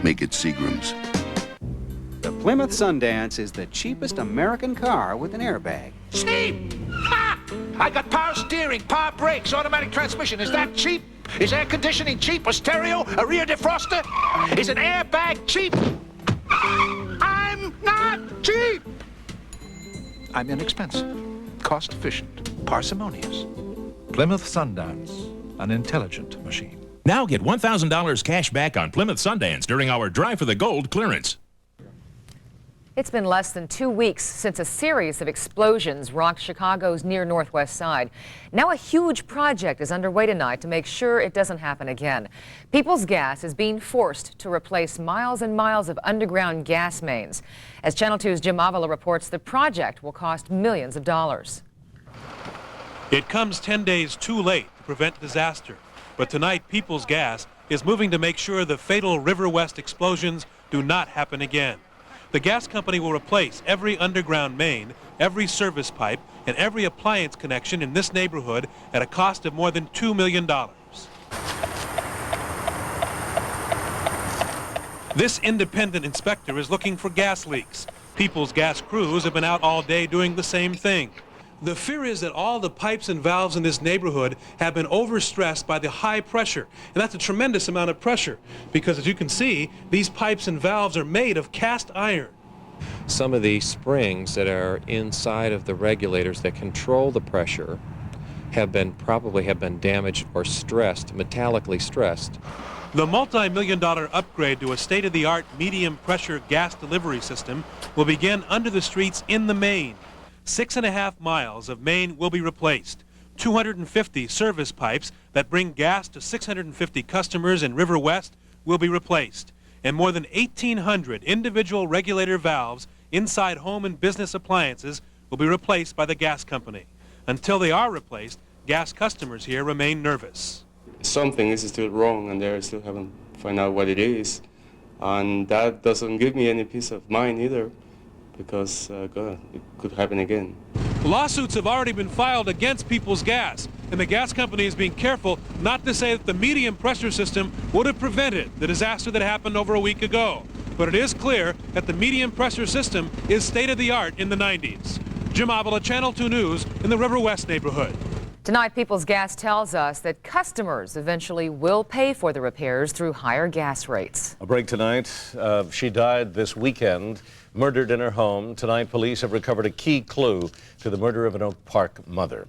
Make it Seagram's. The Plymouth Sundance is the cheapest American car with an airbag. Cheap! Ha! I got power steering, power brakes, automatic transmission. Is that cheap? Is air conditioning cheap? A stereo? A rear defroster? Is an airbag cheap? I'm not cheap! I'm inexpensive, cost-efficient, parsimonious. Plymouth Sundance, an intelligent machine. Now get $1,000 cash back on Plymouth Sundance during our Drive for the Gold clearance. It's been less than 2 weeks since a series of explosions rocked Chicago's near northwest side. Now a huge project is underway tonight to make sure it doesn't happen again. People's Gas is being forced to replace miles and miles of underground gas mains. As Channel 2's Jim Avila reports, the project will cost millions of dollars. It comes 10 days too late to prevent disaster. But tonight, People's Gas is moving to make sure the fatal River West explosions do not happen again. The gas company will replace every underground main, every service pipe, and every appliance connection in this neighborhood at a cost of more than $2 million. This independent inspector is looking for gas leaks. People's Gas crews have been out all day doing the same thing. The fear is that all the pipes and valves in this neighborhood have been overstressed by the high pressure. And that's a tremendous amount of pressure because, as you can see, these pipes and valves are made of cast iron. Some of the springs that are inside of the regulators that control the pressure probably have been damaged or stressed, metallically stressed. The multi-million-dollar upgrade to a state-of-the-art medium-pressure gas delivery system will begin under the streets in the main. 6.5 miles of main will be replaced. 250 service pipes that bring gas to 650 customers in River West will be replaced. And more than 1,800 individual regulator valves inside home and business appliances will be replaced by the gas company. Until they are replaced, gas customers here remain nervous. Something is still wrong, and they still haven't found out what it is. And that doesn't give me any peace of mind either, because it could happen again. Lawsuits have already been filed against People's Gas, and the gas company is being careful not to say that the medium pressure system would have prevented the disaster that happened over a week ago. But it is clear that the medium pressure system is state-of-the-art in the 90s. Jim Avila, Channel 2 News in the River West neighborhood. Tonight, People's Gas tells us that customers eventually will pay for the repairs through higher gas rates. A break tonight. She died this weekend, murdered in her home. Tonight, police have recovered a key clue to the murder of an Oak Park mother.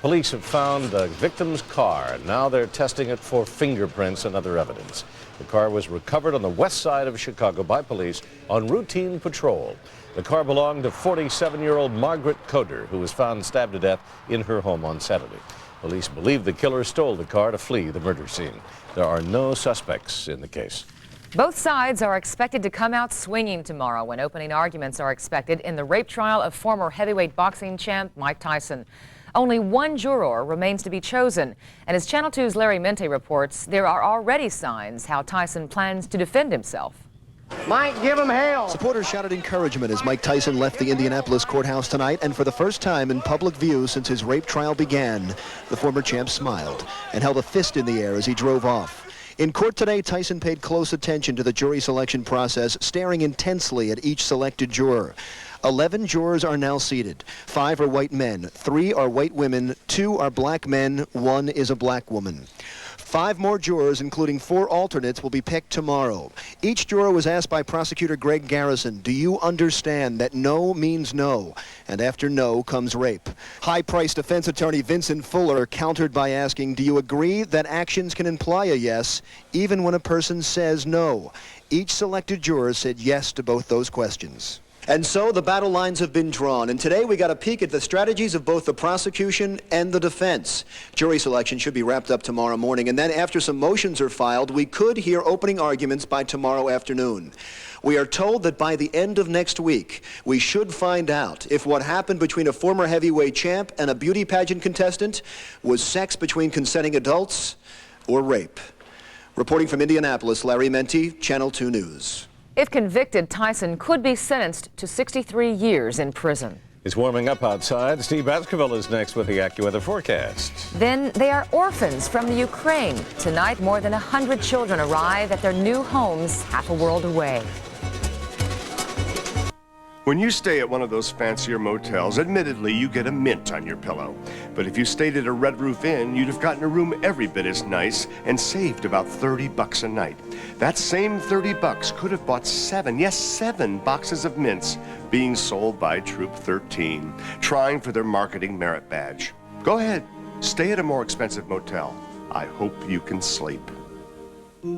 Police have found the victim's car. Now they're testing it for fingerprints and other evidence. The car was recovered on the west side of Chicago by police on routine patrol. The car belonged to 47-year-old Margaret Coder, who was found stabbed to death in her home on Saturday. Police believe the killer stole the car to flee the murder scene. There are no suspects in the case. Both sides are expected to come out swinging tomorrow when opening arguments are expected in the rape trial of former heavyweight boxing champ Mike Tyson. Only one juror remains to be chosen. And as Channel 2's Larry Mente reports, there are already signs how Tyson plans to defend himself. Mike, give him hell. Supporters shouted encouragement as Mike Tyson left the Indianapolis courthouse tonight, and for the first time in public view since his rape trial began, the former champ smiled and held a fist in the air as he drove off. In court today, Tyson paid close attention to the jury selection process, staring intensely at each selected juror. 11 jurors are now seated. 5 are white men, 3 are white women, 2 are black men, 1 is a black woman. 5 more jurors, including 4 alternates, will be picked tomorrow. Each juror was asked by prosecutor Greg Garrison, do you understand that no means no? And after no comes rape. High-priced defense attorney Vincent Fuller countered by asking, do you agree that actions can imply a yes, even when a person says no? Each selected juror said yes to both those questions. And so the battle lines have been drawn, and today we got a peek at the strategies of both the prosecution and the defense. Jury selection should be wrapped up tomorrow morning, and then after some motions are filed, we could hear opening arguments by tomorrow afternoon. We are told that by the end of next week, we should find out if what happened between a former heavyweight champ and a beauty pageant contestant was sex between consenting adults or rape. Reporting from Indianapolis, Larry Mente, Channel 2 News. If convicted, Tyson could be sentenced to 63 years in prison. It's warming up outside. Steve Baskerville is next with the AccuWeather forecast. Then they are orphans from the Ukraine. Tonight, more than 100 children arrive at their new homes half a world away. When you stay at one of those fancier motels, admittedly, you get a mint on your pillow. But if you stayed at a Red Roof Inn, you'd have gotten a room every bit as nice and saved about $30 a night. That same $30 could have bought 7 boxes of mints being sold by Troop 13, trying for their marketing merit badge. Go ahead, stay at a more expensive motel. I hope you can sleep.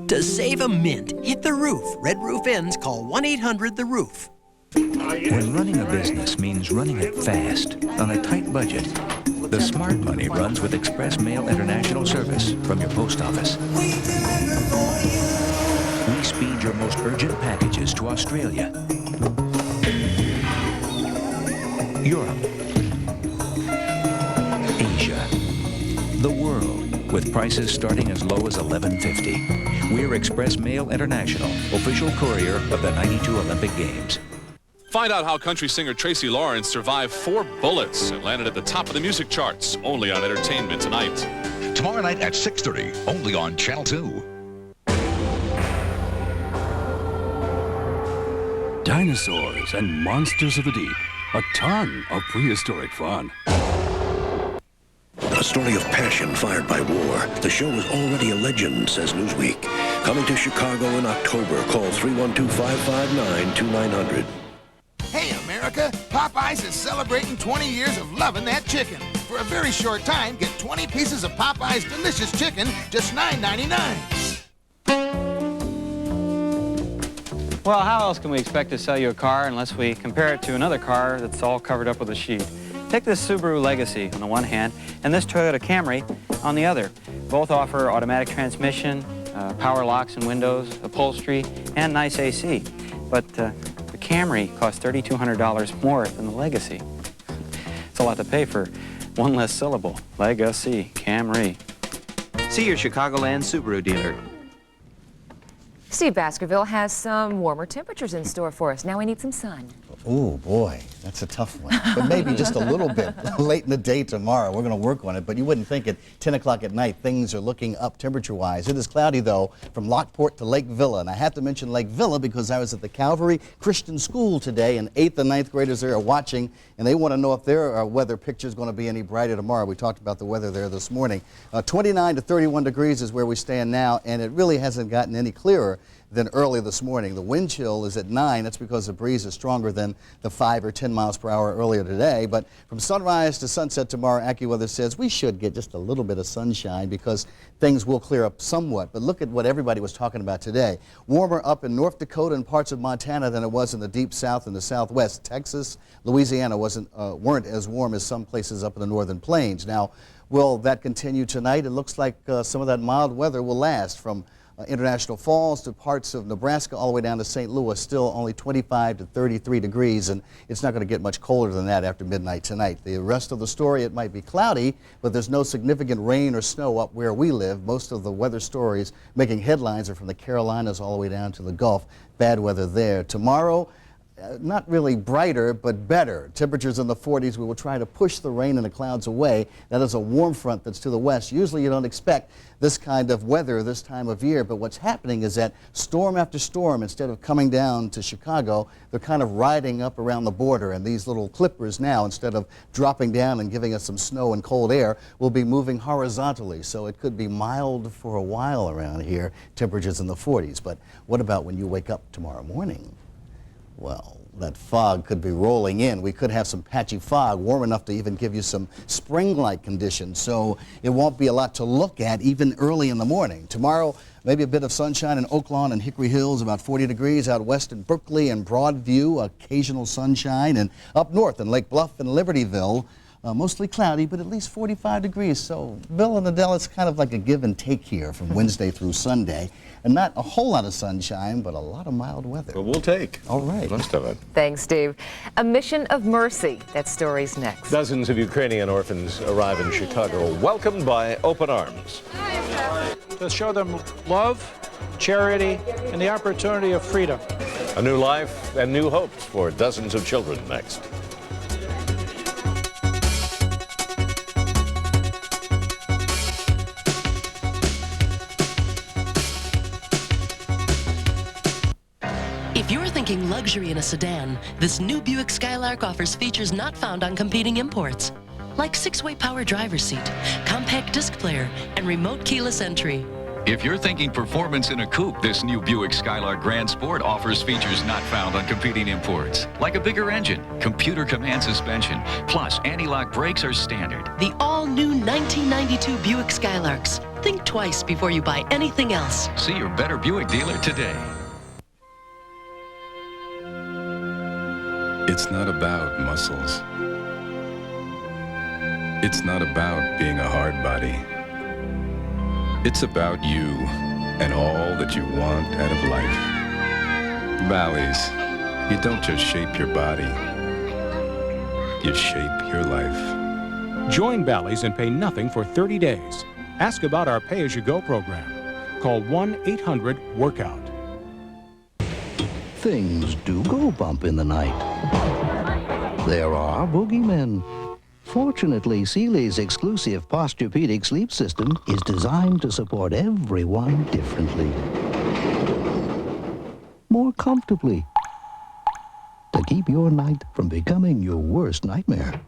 To save a mint, hit the roof. Red Roof Inns, call 1-800-THE-ROOF. When running a business means running it fast, on a tight budget, the smart money runs with Express Mail International Service from your post office. We speed your most urgent packages to Australia, Europe, Asia, the world, with prices starting as low as $11.50. We're Express Mail International, official courier of the '92 Olympic Games. Find out how country singer Tracy Lawrence survived 4 bullets and landed at the top of the music charts, only on Entertainment Tonight. Tomorrow night at 6:30, only on Channel 2. Dinosaurs and monsters of the deep. A ton of prehistoric fun. A story of passion fired by war. The show is already a legend, says Newsweek. Coming to Chicago in October. Call 312-559-2900. Hey, America, Popeyes is celebrating 20 years of loving that chicken. For a very short time, get 20 pieces of Popeyes delicious chicken, just $9.99. Well, how else can we expect to sell you a car unless we compare it to another car that's all covered up with a sheet? Take this Subaru Legacy on the one hand and this Toyota Camry on the other. Both offer automatic transmission, power locks and windows, upholstery, and nice AC. But the Camry costs $3,200 more than the Legacy. It's a lot to pay for one less syllable. Legacy, Camry. See your Chicagoland Subaru dealer. Steve Baskerville has some warmer temperatures in store for us. Now we need some sun. Oh boy, that's a tough one. But maybe just a little bit late in the day tomorrow. We're going to work on it, but you wouldn't think at 10 o'clock at night things are looking up temperature-wise. It is cloudy, though, from Lockport to Lake Villa. And I have to mention Lake Villa because I was at the Calvary Christian School today, and 8th and 9th graders there are watching, and they want to know if their weather picture is going to be any brighter tomorrow. We talked about the weather there this morning. 29 to 31 degrees is where we stand now, and it really hasn't gotten any clearer than early this morning. The wind chill is at 9. That's because the breeze is stronger than the 5 or 10 miles per hour earlier today. But from sunrise to sunset tomorrow, AccuWeather says we should get just a little bit of sunshine because things will clear up somewhat. But look at what everybody was talking about today. Warmer up in North Dakota and parts of Montana than it was in the deep south and the southwest. Texas, Louisiana weren't as warm as some places up in the northern plains. Now, will that continue tonight? It looks like some of that mild weather will last from International Falls to parts of Nebraska all the way down to St. Louis, still only 25 to 33 degrees, and it's not going to get much colder than that after midnight tonight. The rest of the story, it might be cloudy, but there's no significant rain or snow up where we live. Most of the weather stories making headlines are from the Carolinas all the way down to the Gulf. Bad weather there. Tomorrow, not really brighter, but better. Temperatures in the 40s. We will try to push the rain and the clouds away. That is a warm front that's to the west. Usually you don't expect this kind of weather this time of year, but what's happening is that storm after storm, instead of coming down to Chicago, they're kind of riding up around the border, and these little clippers now, instead of dropping down and giving us some snow and cold air, will be moving horizontally, so it could be mild for a while around here, temperatures in the 40s. But what about when you wake up tomorrow morning? Well, that fog could be rolling in. We could have some patchy fog, warm enough to even give you some spring-like conditions, so it won't be a lot to look at even early in the morning. Tomorrow, maybe a bit of sunshine in Oak Lawn and Hickory Hills, about 40 degrees. Out west in Berkeley and Broadview, occasional sunshine. And up north in Lake Bluff and Libertyville, mostly cloudy, but at least 45 degrees. So, Bill and Adele, it's kind of like a give and take here from Wednesday through Sunday. And not a whole lot of sunshine, but a lot of mild weather. Well, we'll take. All right. Most of it. Thanks, Steve. A mission of mercy. That story's next. Dozens of Ukrainian orphans arrive in Chicago, welcomed by open arms. To show them love, charity, and the opportunity of freedom. A new life and new hopes for dozens of children next. If you're thinking luxury in a sedan, this new Buick Skylark offers features not found on competing imports, like 6-way power driver's seat, compact disc player, and remote keyless entry. If you're thinking performance in a coupe, this new Buick Skylark Grand Sport offers features not found on competing imports, like a bigger engine, computer command suspension, plus anti-lock brakes are standard. The all-new 1992 Buick Skylarks. Think twice before you buy anything else. See your better Buick dealer today. It's not about muscles. It's not about being a hard body. It's about you and all that you want out of life. Bally's, you don't just shape your body, you shape your life. Join Bally's and pay nothing for 30 days. Ask about our pay-as-you-go program. Call 1-800-WORKOUT. Things do go bump in the night. There are boogeymen. Fortunately, Sealy's exclusive Posturepedic sleep system is designed to support everyone differently. More comfortably. To keep your night from becoming your worst nightmare.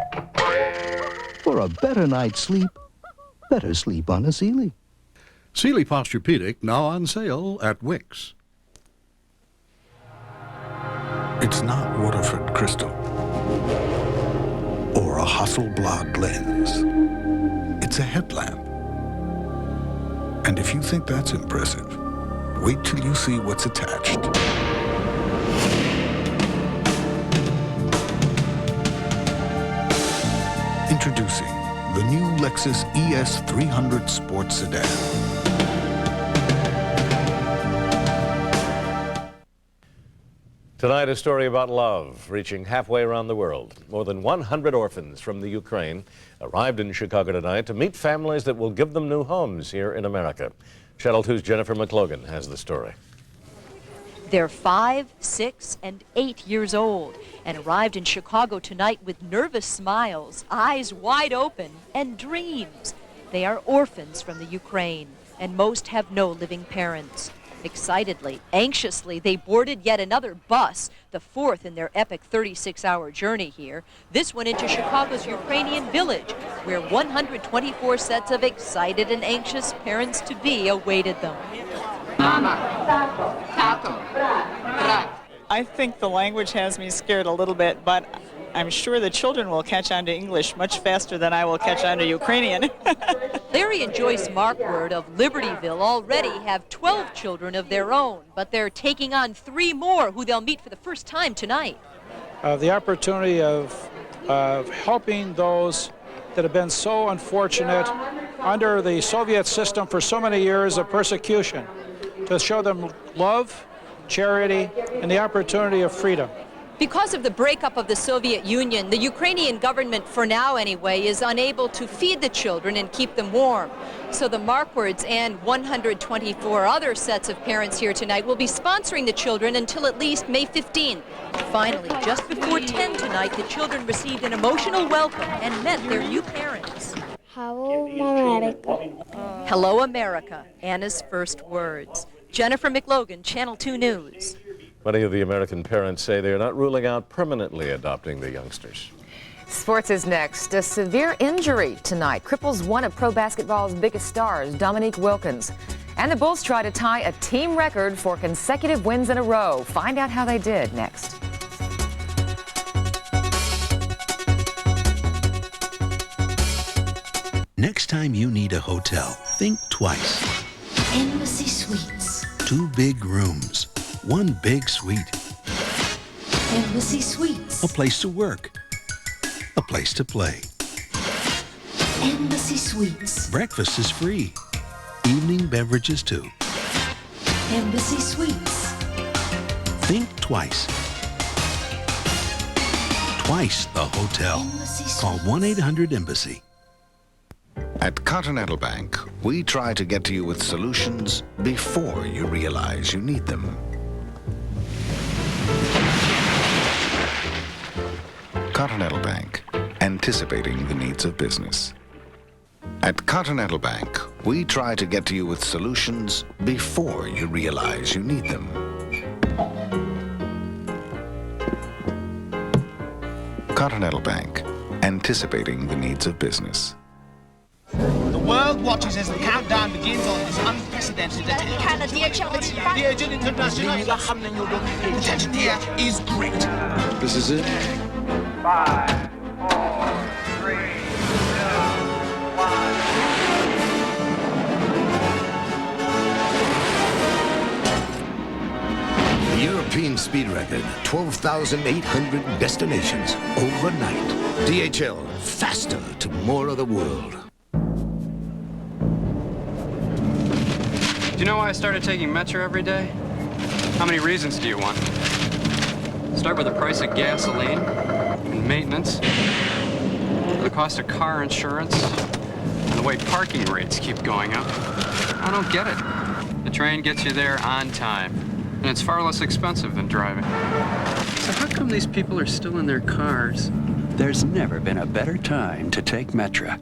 For a better night's sleep, better sleep on a Sealy. Sealy Posturepedic now on sale at Wickes. It's not Waterford Crystal or a Hasselblad lens. It's a headlamp. And if you think that's impressive, wait till you see what's attached. Introducing the new Lexus ES 300 Sports Sedan. Tonight, a story about love reaching halfway around the world. More than 100 orphans from the Ukraine arrived in Chicago tonight to meet families that will give them new homes here in America. Channel 2's Jennifer McLogan has the story. They're 5, 6, and 8 years old and arrived in Chicago tonight with nervous smiles, eyes wide open, and dreams. They are orphans from the Ukraine, and most have no living parents. Excitedly, anxiously, they boarded yet another bus, the fourth in their epic 36-hour journey here. This one into Chicago's Ukrainian village, where 124 sets of excited and anxious parents-to-be awaited them. Mama, tato, brat. I think the language has me scared a little bit, but I'm sure the children will catch on to English much faster than I will catch on to Ukrainian. Larry and Joyce Markward of Libertyville already have 12 children of their own, but they're taking on 3 more who they'll meet for the first time tonight. The opportunity of helping those that have been so unfortunate under the Soviet system for so many years of persecution, to show them love, charity, and the opportunity of freedom. Because of the breakup of the Soviet Union, the Ukrainian government, for now anyway, is unable to feed the children and keep them warm. So the Markwards and 124 other sets of parents here tonight will be sponsoring the children until at least May 15th. Finally, just before 10 tonight, the children received an emotional welcome and met their new parents. Hello, America. Hello, America, Anna's first words. Jennifer McLogan, Channel 2 News. Many of the American parents say they are not ruling out permanently adopting the youngsters. Sports is next. A severe injury tonight cripples one of pro basketball's biggest stars, Dominique Wilkins. And the Bulls try to tie a team record for consecutive wins in a row. Find out how they did next. Next time you need a hotel, think twice. Embassy Suites. 2 big rooms. 1 big suite. Embassy Suites. A place to work. A place to play. Embassy Suites. Breakfast is free. Evening beverages too. Embassy Suites. Think twice. Twice the hotel. Call 1-800-EMBASSY. At Continental Bank, we try to get to you with solutions before you realize you need them. Continental Bank, anticipating the needs of business. At Continental Bank, we try to get to you with solutions before you realize you need them. Continental Bank, anticipating the needs of business. The world watches as the countdown begins on this unprecedented occasion. The agent international. The tension here is great. This is it. 5, 4, 3, 2, 1. The European speed record, 12,800 destinations overnight. DHL, faster to more of the world. Do you know why I started taking Metro every day? How many reasons do you want? Start with the price of gasoline and maintenance, the cost of car insurance, and the way parking rates keep going up. I don't get it. The train gets you there on time, and it's far less expensive than driving. So how come these people are still in their cars? There's never been a better time to take Metra.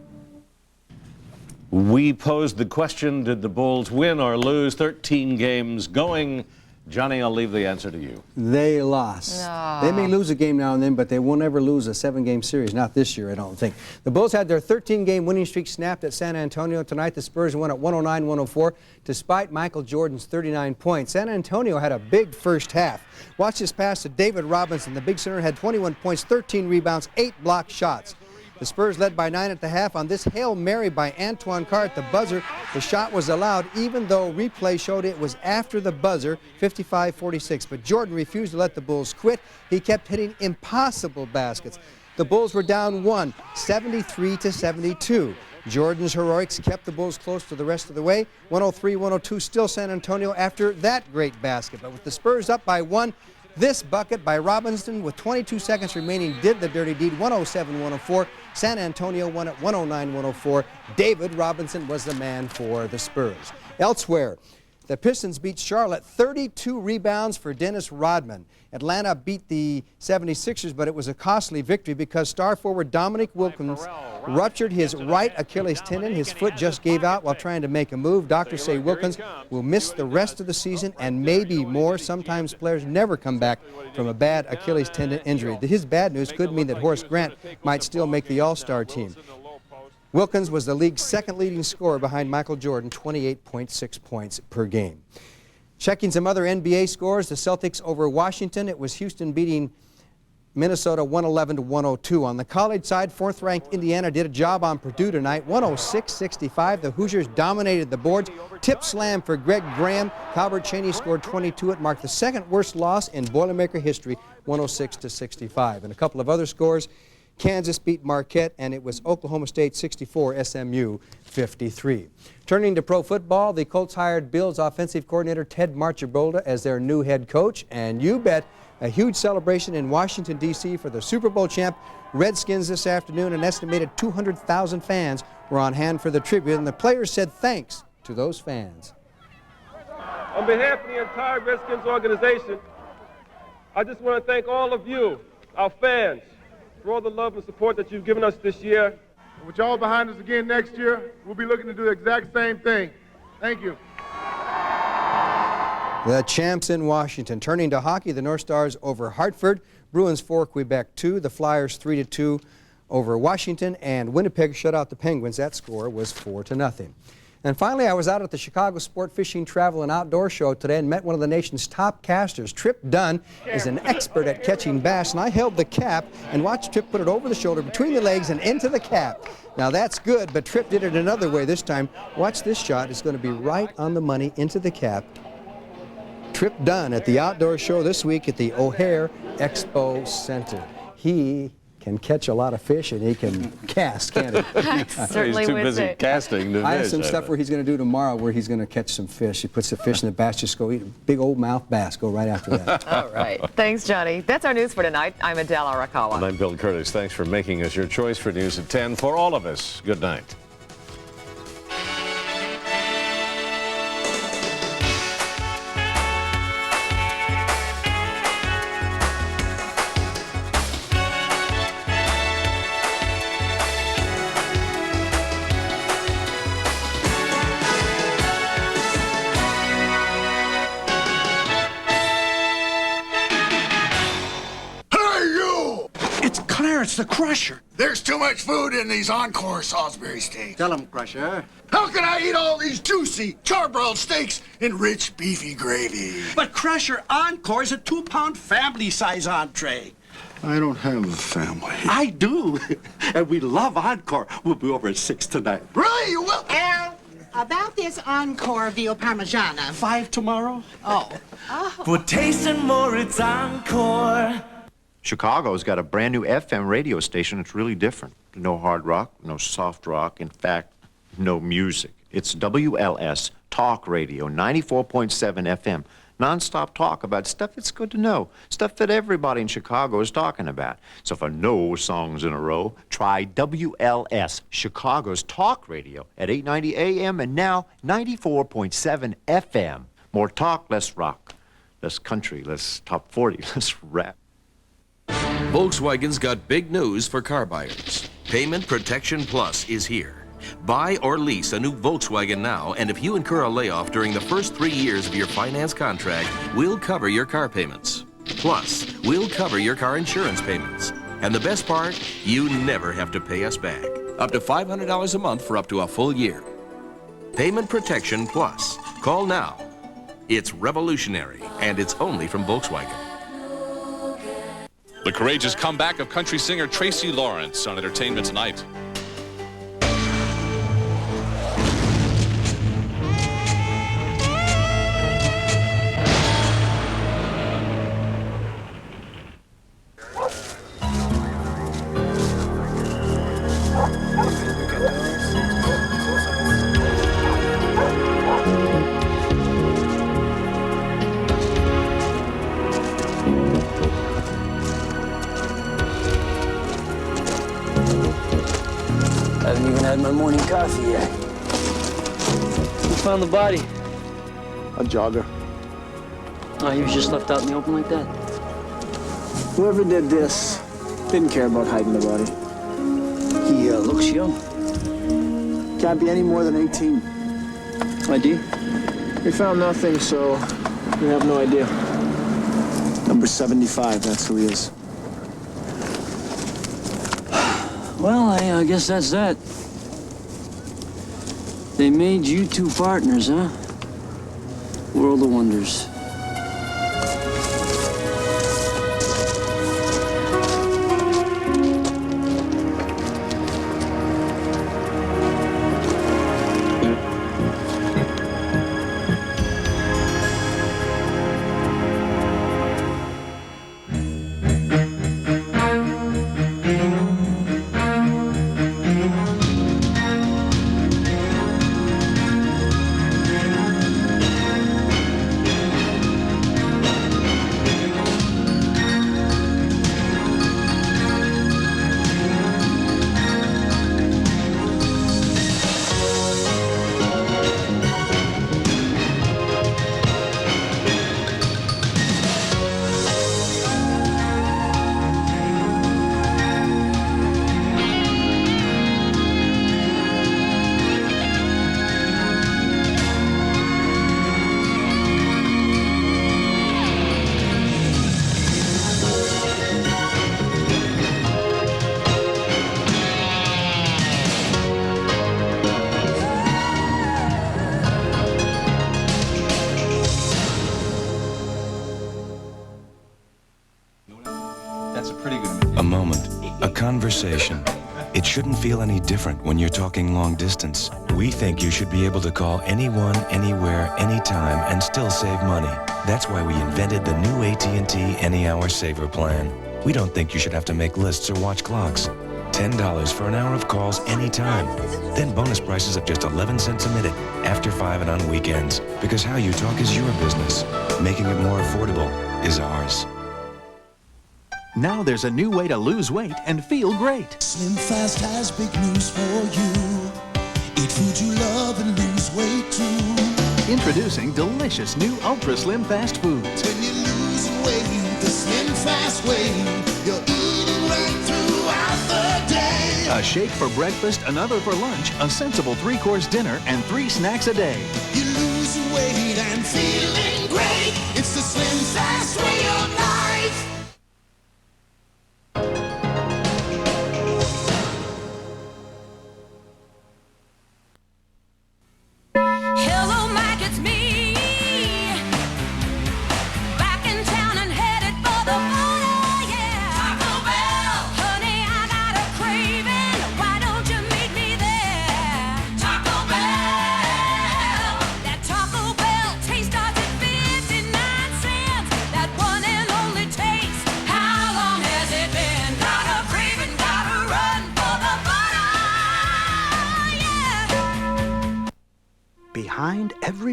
We posed the question, did the Bulls win or lose? 13 games going. Johnny, I'll leave the answer to you. They lost. No. They may lose a game now and then, but they won't ever lose a 7-game series. Not this year, I don't think. The Bulls had their 13-game winning streak snapped at San Antonio tonight. The Spurs won at 109-104, despite Michael Jordan's 39 points. San Antonio had a big first half. Watch this pass to David Robinson. The big center had 21 points, 13 rebounds, 8 blocked shots. The Spurs led by 9 at the half on this Hail Mary by Antoine Carr at the buzzer. The shot was allowed even though replay showed it was after the buzzer, 55-46. But Jordan refused to let the Bulls quit. He kept hitting impossible baskets. The Bulls were down 1, 73-72. Jordan's heroics kept the Bulls close to the rest of the way. 103-102, still San Antonio after that great basket. But with the Spurs up by 1, this bucket by Robinson with 22 seconds remaining did the dirty deed. 107-104. San Antonio won at 109-104. David Robinson was the man for the Spurs. Elsewhere, the Pistons beat Charlotte, 32 rebounds for Dennis Rodman. Atlanta beat the 76ers, but it was a costly victory because star forward Dominique Wilkins ruptured his right Achilles tendon. His foot just gave out while trying to make a move. Doctors say Wilkins will miss the rest of the season and maybe more. Sometimes players never come back from a bad Achilles tendon injury. His bad news could mean that Horace Grant might still make the All-Star team. Wilkins was the league's second leading scorer behind Michael Jordan, 28.6 points per game. Checking some other NBA scores, the Celtics over Washington. It was Houston beating Minnesota 111-102. On the college side, 4th-ranked Indiana did a job on Purdue tonight, 106-65. The Hoosiers dominated the boards. Tip slam for Greg Graham. Calbert Cheney scored 22. It marked the second worst loss in Boilermaker history, 106-65. And a couple of other scores. Kansas beat Marquette, and it was Oklahoma State 64, SMU 53. Turning to pro football, the Colts hired Bills offensive coordinator Ted Marchibroda as their new head coach, and you bet a huge celebration in Washington, D.C. for the Super Bowl champ Redskins this afternoon. An estimated 200,000 fans were on hand for the tribute, and the players said thanks to those fans. On behalf of the entire Redskins organization, I just want to thank all of you, our fans, for all the love and support that you've given us this year. With y'all behind us again next year, we'll be looking to do the exact same thing. Thank you. The champs in Washington. Turning to hockey, the North Stars over Hartford, Bruins 4, Quebec 2, the Flyers 3-2 over Washington, and Winnipeg shut out the Penguins. That score was 4-0. And finally, I was out at the Chicago Sport Fishing, Travel, and Outdoor Show today and met one of the nation's top casters. Trip Dunn is an expert at catching bass, and I held the cap and watched Trip put it over the shoulder, between the legs, and into the cap. Now that's good, but Trip did it another way this time. Watch this shot. It's going to be right on the money into the cap. Trip Dunn at the Outdoor Show this week at the O'Hare Expo Center. He can catch a lot of fish, and he can cast, can't he? Certainly He's too with busy it. casting to I have fish, some stuff where he's going to do tomorrow where he's going to catch some fish. He puts the fish in the bass, just go eat a big old mouth bass, go right after that. All right. Thanks, Johnny. That's our news for tonight. I'm Adele Arakawa. And I'm Bill Curtis. Thanks for making us your choice for News at 10. For all of us, good night. it's the Crusher. There's too much food in these Encore Salisbury steaks. Tell him, Crusher. How can I eat all these juicy, charbroiled steaks in rich, beefy gravy? But Crusher, Encore's a 2-pound family-size entree. I don't have a family. I do. And we love Encore. We'll be over at 6 tonight. Really? You will? Al, about this Encore veal parmigiana. 5 tomorrow? Oh. For tasting more, it's Encore. Chicago's got a brand new FM radio station. It's really different. No hard rock, no soft rock. In fact, no music. It's WLS Talk Radio, 94.7 FM. Non-stop talk about stuff that's good to know, stuff that everybody in Chicago is talking about. So for no songs in a row, try WLS, Chicago's Talk Radio at 890 AM and now 94.7 FM. More talk, less rock, less country, less top 40, less rap. Volkswagen's got big news for car buyers. Payment Protection Plus is here. Buy or lease a new Volkswagen now, and if you incur a layoff during the first 3 years of your finance contract, we'll cover your car payments. Plus, we'll cover your car insurance payments. And the best part, you never have to pay us back. Up to $500 a month for up to a full year. Payment Protection Plus. Call now. It's revolutionary, and it's only from Volkswagen. The courageous comeback of country singer Tracy Lawrence on Entertainment Tonight. Haven't even had my morning coffee yet. Who found the body? A jogger. Oh, he was just left out in the open like that? Whoever did this didn't care about hiding the body. He looks young. Can't be any more than 18. ID? We found nothing, so we have no idea. Number 75, that's who he is. Well, I guess that's that. They made you two partners, huh? World of Wonders. A moment, a conversation. It shouldn't feel any different when you're talking long distance. We think you should be able to call anyone, anywhere, anytime, and still save money. That's why we invented the new AT&T Any Hour Saver plan. We don't think you should have to make lists or watch clocks. $10 for an hour of calls anytime. Then bonus prices of just 11 cents a minute after 5 and on weekends. Because how you talk is your business. Making it more affordable is ours. Now there's a new way to lose weight and feel great. Slim Fast has big news for you. Eat food you love and lose weight too. Introducing delicious new Ultra Slim Fast Foods. When you lose weight the Slim Fast way, you're eating right throughout the day. A shake for breakfast, another for lunch, a sensible 3-course dinner, and 3 snacks a day. You lose weight and feeling great. It's the Slim Fast way of life.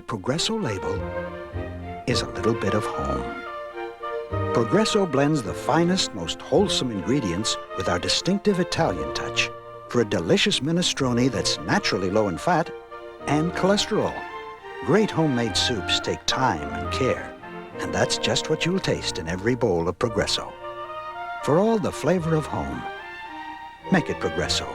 every Progresso label is a little bit of home. Progresso blends the finest, most wholesome ingredients with our distinctive Italian touch for a delicious minestrone that's naturally low in fat and cholesterol. Great homemade soups take time and care, and that's just what you'll taste in every bowl of Progresso. For all the flavor of home, make it Progresso.